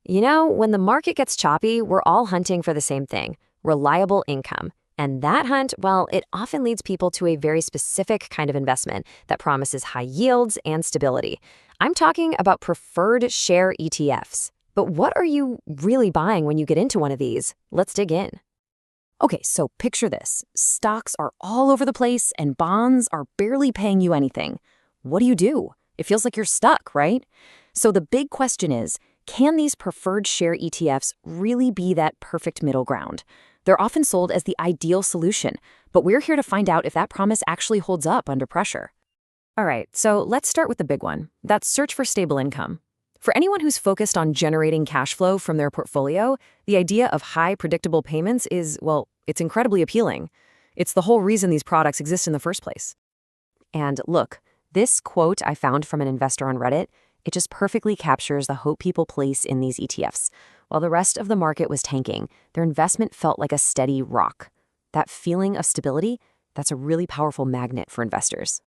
You know, when the market gets choppy, we're all hunting for the same thing, reliable income. And that hunt, well, it often leads people to a very specific kind of investment that promises high yields and stability. I'm talking about preferred share ETFs. But what are you really buying when you get into one of these? Let's dig in. Okay, so picture this. Stocks are all over the place and bonds are barely paying you anything. What do? It feels like you're stuck, right? So the big question is, can these preferred share ETFs really be that perfect middle ground? They're often sold as the ideal solution, but we're here to find out if that promise actually holds up under pressure. All right, so let's start with the big one. That's search for stable income. For anyone who's focused on generating cash flow from their portfolio, the idea of high, predictable payments is, well, it's incredibly appealing. It's the whole reason these products exist in the first place. And look, this quote I found from an investor on Reddit, it just perfectly captures the hope people place in these ETFs. While the rest of the market was tanking, their investment felt like a steady rock. That feeling of stability, that's a really powerful magnet for investors.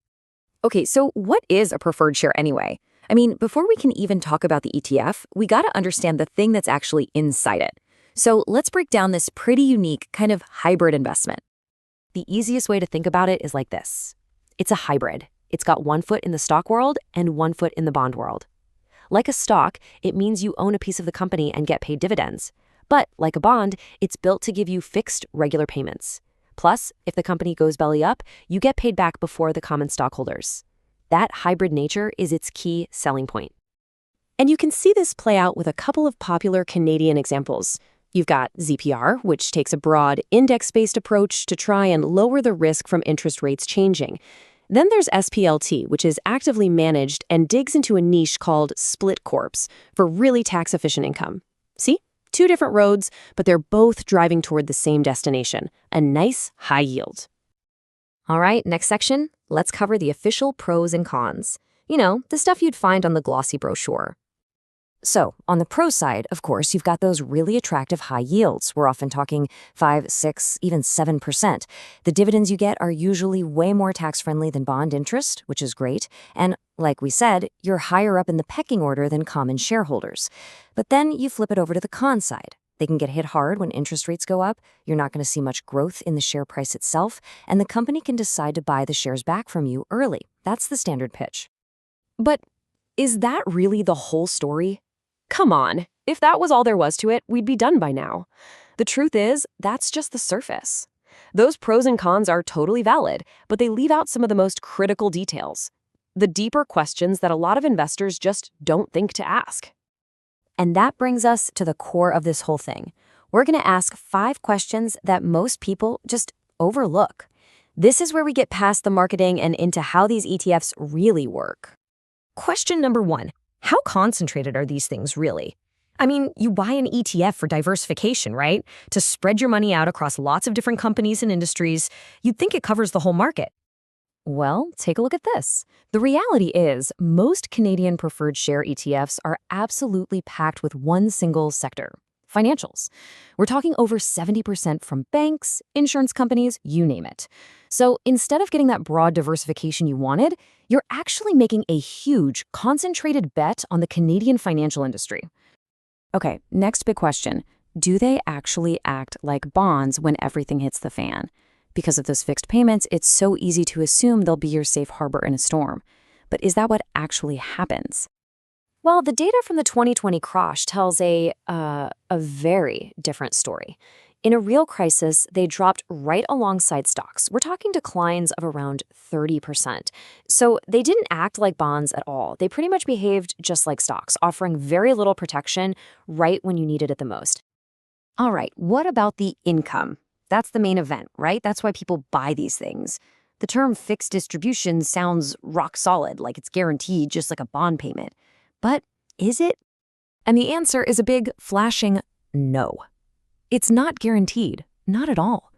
Okay, so what is a preferred share anyway? I mean, before we can even talk about the ETF, we gotta understand the thing that's actually inside it. So let's break down this pretty unique kind of hybrid investment. The easiest way to think about it is like this. It's a hybrid. It's got one foot in the stock world and one foot in the bond world. Like a stock, it means you own a piece of the company and get paid dividends. But like a bond, it's built to give you fixed, regular payments. Plus, if the company goes belly up, you get paid back before the common stockholders. That hybrid nature is its key selling point. And you can see this play out with a couple of popular Canadian examples. You've got ZPR, which takes a broad, index-based approach to try and lower the risk from interest rates changing. Then there's SPLT, which is actively managed and digs into a niche called split corps for really tax-efficient income. See? Two different roads, but they're both driving toward the same destination, a nice high yield. All right, next section, let's cover the official pros and cons. You know, the stuff you'd find on the glossy brochure. So, on the pro side, of course, you've got those really attractive high yields. We're often talking 5, 6, even 7%. The dividends you get are usually way more tax-friendly than bond interest, which is great. And like we said, you're higher up in the pecking order than common shareholders. But then you flip it over to the con side. They can get hit hard when interest rates go up, you're not going to see much growth in the share price itself, and the company can decide to buy the shares back from you early. That's the standard pitch. But is that really the whole story? Come on, if that was all there was to it, we'd be done by now. The truth is, that's just the surface. Those pros and cons are totally valid, but they leave out some of the most critical details. The deeper questions that a lot of investors just don't think to ask. And that brings us to the core of this whole thing. We're going to ask 5 questions that most people just overlook. This is where we get past the marketing and into how these ETFs really work. Question number 1. How concentrated are these things really? I mean, you buy an ETF for diversification, right? To spread your money out across lots of different companies and industries. You'd think it covers the whole market. Well, take a look at this. The reality is, most Canadian preferred share ETFs are absolutely packed with one single sector, financials. We're talking over 70% from banks, insurance companies, you name it. So instead of getting that broad diversification you wanted, you're actually making a huge, concentrated bet on the Canadian financial industry. Okay, next big question. Do they actually act like bonds when everything hits the fan? Because of those fixed payments, it's so easy to assume they'll be your safe harbor in a storm. But is that what actually happens? Well, the data from the 2020 crash tells a very different story. In a real crisis, they dropped right alongside stocks. We're talking declines of around 30%. So they didn't act like bonds at all. They pretty much behaved just like stocks, offering very little protection right when you needed it the most. All right, what about the income? That's the main event, right? That's why people buy these things. The term fixed distribution sounds rock solid, like it's guaranteed just like a bond payment. But is it? And the answer is a big, flashing no. It's not guaranteed, not at all.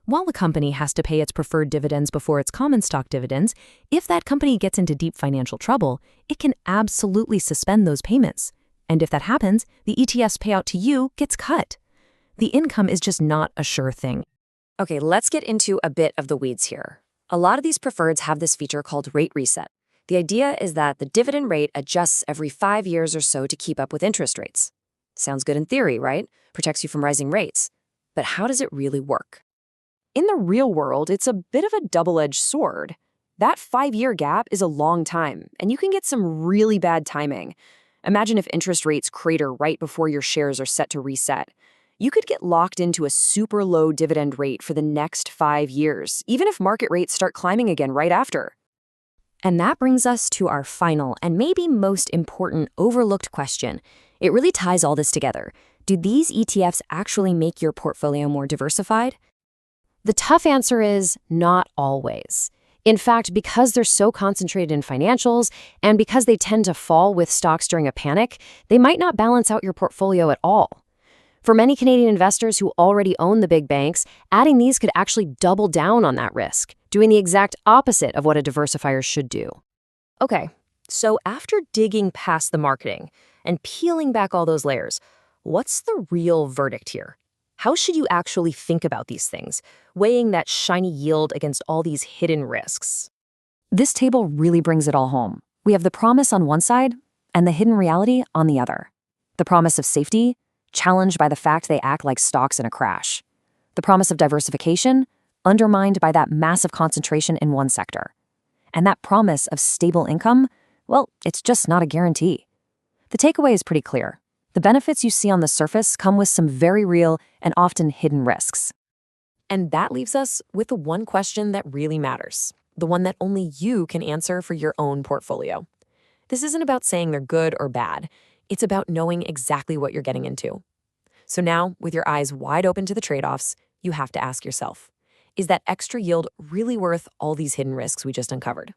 While the company has to pay its preferred dividends before its common stock dividends, if that company gets into deep financial trouble, it can absolutely suspend those payments. And if that happens, the ETF's payout to you gets cut. The income is just not a sure thing. Okay, let's get into a bit of the weeds here. A lot of these preferreds have this feature called rate reset. The idea is that the dividend rate adjusts every 5 years or so to keep up with interest rates. Sounds good in theory, right? Protects you from rising rates. But how does it really work? In the real world, it's a bit of a double-edged sword. That 5-year gap is a long time, and you can get some really bad timing. Imagine if interest rates crater right before your shares are set to reset. You could get locked into a super low dividend rate for the next 5 years, even if market rates start climbing again right after. And that brings us to our final and maybe most important overlooked question. It really ties all this together. Do these ETFs actually make your portfolio more diversified? The tough answer is not always. In fact, because they're so concentrated in financials and because they tend to fall with stocks during a panic, they might not balance out your portfolio at all. For many Canadian investors who already own the big banks, adding these could actually double down on that risk, doing the exact opposite of what a diversifier should do. Okay, so after digging past the marketing and peeling back all those layers, what's the real verdict here? How should you actually think about these things, weighing that shiny yield against all these hidden risks? This table really brings it all home. We have the promise on one side and the hidden reality on the other. The promise of safety, challenged by the fact they act like stocks in a crash. The promise of diversification, undermined by that massive concentration in one sector. And that promise of stable income, well, it's just not a guarantee. The takeaway is pretty clear. The benefits you see on the surface come with some very real and often hidden risks. And that leaves us with the one question that really matters, the one that only you can answer for your own portfolio. This isn't about saying they're good or bad. It's about knowing exactly what you're getting into. So now, with your eyes wide open to the trade-offs, you have to ask yourself, is that extra yield really worth all these hidden risks we just uncovered?